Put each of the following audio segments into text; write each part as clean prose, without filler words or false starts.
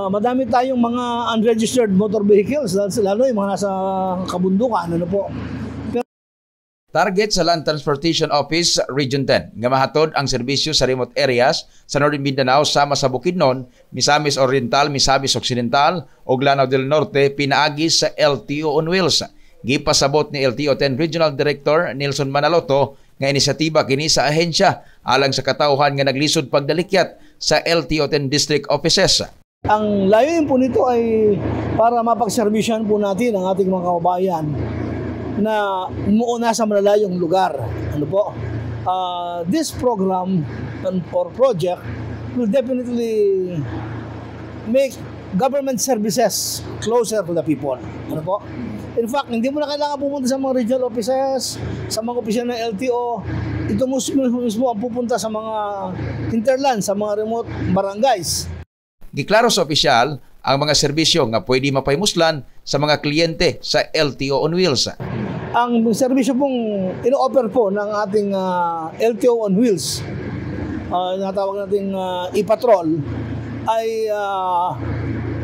Madami tayong mga unregistered motor vehicles, lalo yung mga nasa kabundukan, ano po. Target sa Land Transportation Office Region 10 nga mahatod ang serbisyo sa remote areas sa Northern Mindanao sama sa Bukidnon, Misamis Oriental, Misamis Occidental ug Lanao del Norte pinaagi sa LTO on Wheels. Gipasabot ni LTO 10 Regional Director Nelson Manaloto nga inisyatiba kini sa ahensya alang sa katauhan nga naglisod pagdalikyat sa LTO 10 district offices. Ang layunin po nito ay para mapagserbisyan po natin ang ating mga kababayan na umuuna sa malalayong lugar. Ano po? This program or project will definitely make government services closer to the people. Ano po? In fact, hindi mo na kailangan pupunta sa mga regional offices, sa mga opisina ng LTO. Ito mismo ang pupunta sa mga hinterland, sa mga remote barangays. Giklaro sa opisyal ang mga serbisyo nga pwede mapahimuslan sa mga kliyente sa LTO on Wheels. Ang serbisyo pong ino-offer po ng ating LTO on Wheels, natawag nating e-patrol, ay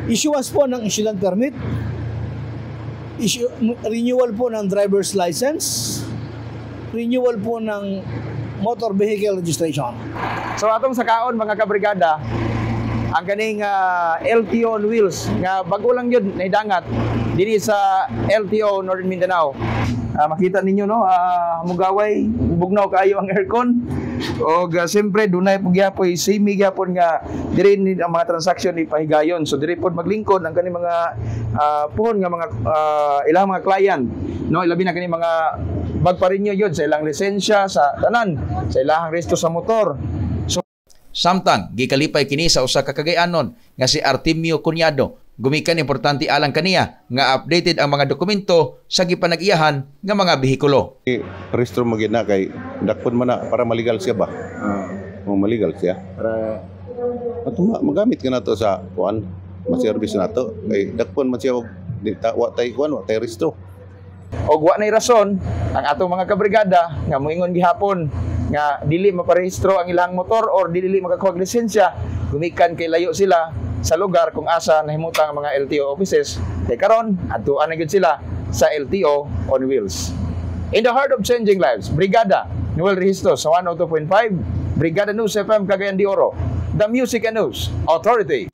issuance po ng insurance permit, renewal po ng driver's license, renewal po ng motor vehicle registration. So atong sakaon mga kabrigada, ang kaning LTO on Wheels nga bago lang yun naidangat diri sa LTO Northern Mindanao. Makita ninyo no, mugaway bugnaw kaayo ang aircon. O siyempre dunay po gyapon semi gyapon nga diri ang mga transaksyon ni pahigayon. So diri pod maglingkod ang kani mga puhon nga mga ilang mga client no, ilabi na kani mga magpa-renew yun sa ilang lisensya sa tanan, sa ilang resto sa motor. Samtang gikalipay kini sa usa ka Cagayanon nga si Artemio Cunyado, gumikan importante alang kaniya nga updated ang mga dokumento sa gipanag-iyahan nga mga behikulo. Rehistro mo gina kay dakpon man na para maligal siya ba? Maligal siya para magamit ka na to sa kuan, ma-service na to. Kay dakpon man siya wa tay rehistro. Og wa nay rason ang atong mga kabrigada nga moingon gihapon nga dili maparehistro ang ilang motor or dili makakuha og lisensya, gumikan kay layo sila sa lugar kung asa nahimutang mga LTO offices. Kay karon adtuan na gyud sila sa LTO on Wheels. In the heart of changing lives, Brigada Noel Registro sa 102.5, Brigada News FM Cagayan de Oro, the Music and News Authority.